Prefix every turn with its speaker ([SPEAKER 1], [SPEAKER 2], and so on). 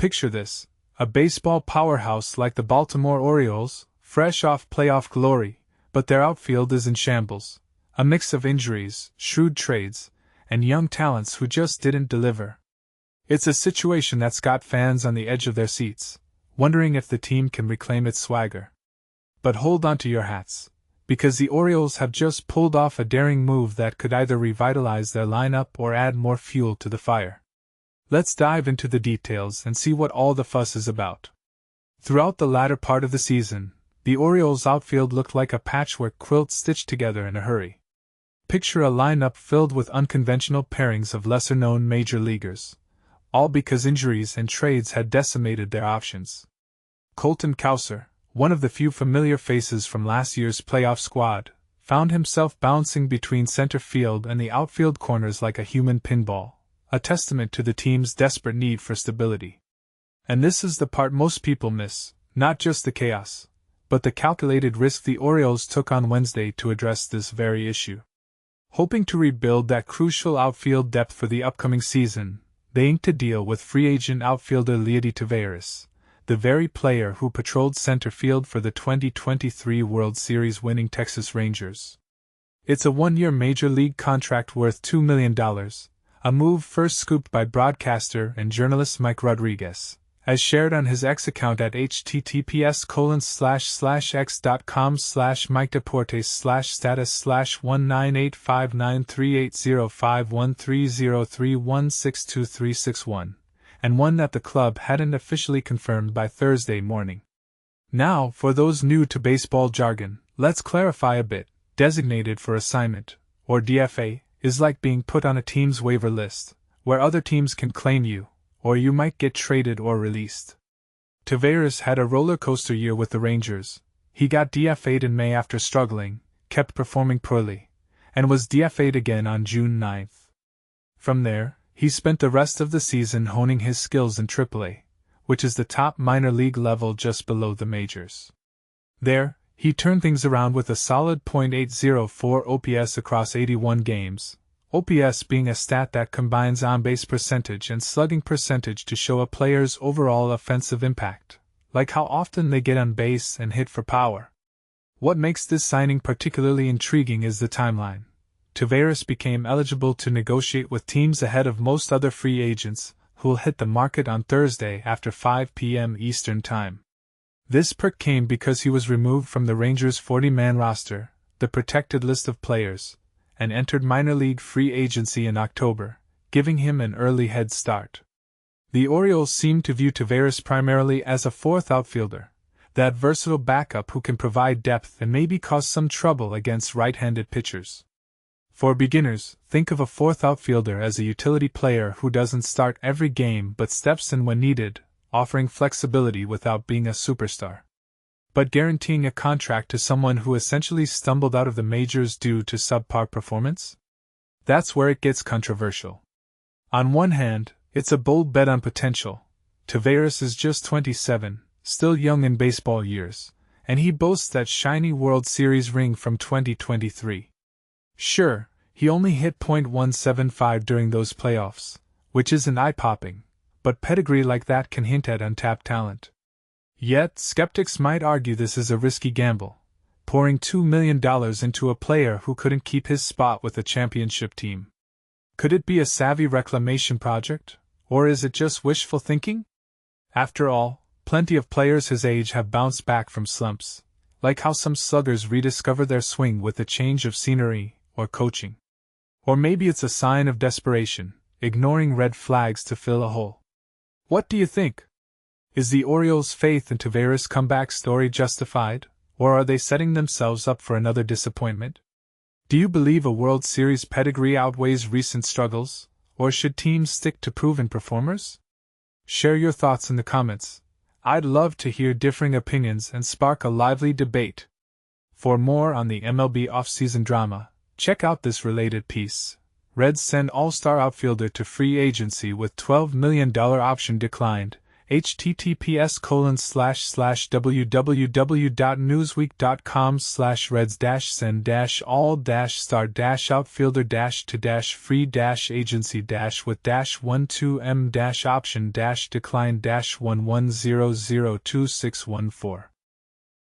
[SPEAKER 1] Picture this: a baseball powerhouse like the Baltimore Orioles, fresh off playoff glory, but their outfield is in shambles. A mix of injuries, shrewd trades, and young talents who just didn't deliver. It's a situation that's got fans on the edge of their seats, wondering if the team can reclaim its swagger. But hold on to your hats, because the Orioles have just pulled off a daring move that could either revitalize their lineup or add more fuel to the fire. Let's dive into the details and see what all the fuss is about. Throughout the latter part of the season, the Orioles' outfield looked like a patchwork quilt stitched together in a hurry. Picture a lineup filled with unconventional pairings of lesser-known major leaguers, all because injuries and trades had decimated their options. Colton Cowser, one of the few familiar faces from last year's playoff squad, found himself bouncing between center field and the outfield corners like a human pinball, a testament to the team's desperate need for stability. And this is the part most people miss, not just the chaos, but the calculated risk the Orioles took on Wednesday to address this very issue. Hoping to rebuild that crucial outfield depth for the upcoming season, they inked a deal with free agent outfielder Leody Taveras, the very player who patrolled center field for the 2023 World Series winning Texas Rangers. It's a one-year major league contract worth $2 million, a move first scooped by broadcaster and journalist Mike Rodriguez, as shared on his X account at https://x.com/MikeDeportes/status/1985938051303162361, and one that the club hadn't officially confirmed by Thursday morning. Now, for those new to baseball jargon, let's clarify a bit. Designated for assignment, or DFA, is like being put on a team's waiver list, where other teams can claim you, or you might get traded or released. Taveras had a roller coaster year with the Rangers. He got DFA'd in May after struggling, kept performing poorly, and was DFA'd again on June 9th. From there, he spent the rest of the season honing his skills in AAA, which is the top minor league level just below the majors. There, he turned things around with a solid .804 OPS across 81 games, OPS being a stat that combines on-base percentage and slugging percentage to show a player's overall offensive impact, like how often they get on base and hit for power. What makes this signing particularly intriguing is the timeline. Taveras became eligible to negotiate with teams ahead of most other free agents, who'll hit the market on Thursday after 5 p.m. Eastern Time. This perk came because he was removed from the Rangers' 40-man roster, the protected list of players, and entered minor league free agency in October, giving him an early head start. The Orioles seem to view Taveras primarily as a fourth outfielder, that versatile backup who can provide depth and maybe cause some trouble against right-handed pitchers. For beginners, think of a fourth outfielder as a utility player who doesn't start every game but steps in when needed, offering flexibility without being a superstar. But guaranteeing a contract to someone who essentially stumbled out of the majors due to subpar performance? That's where it gets controversial. On one hand, it's a bold bet on potential. Taveras is just 27, still young in baseball years, and he boasts that shiny World Series ring from 2023. Sure, he only hit .175 during those playoffs, which isn't eye-popping, but pedigree like that can hint at untapped talent. Yet, skeptics might argue this is a risky gamble, pouring $2 million into a player who couldn't keep his spot with a championship team. Could it be a savvy reclamation project, or is it just wishful thinking? After all, plenty of players his age have bounced back from slumps, like how some sluggers rediscover their swing with a change of scenery or coaching. Or maybe it's a sign of desperation, ignoring red flags to fill a hole. What do you think? Is the Orioles' faith in Taveras' comeback story justified, or are they setting themselves up for another disappointment? Do you believe a World Series pedigree outweighs recent struggles, or should teams stick to proven performers? Share your thoughts in the comments. I'd love to hear differing opinions and spark a lively debate. For more on the MLB offseason drama, check out this related piece. Reds send all-star outfielder to free agency with $12 million option declined, https://www.newsweek.com/reds-send-all-star-outfielder-to-free-agency-with-12m-option-decline-11002614.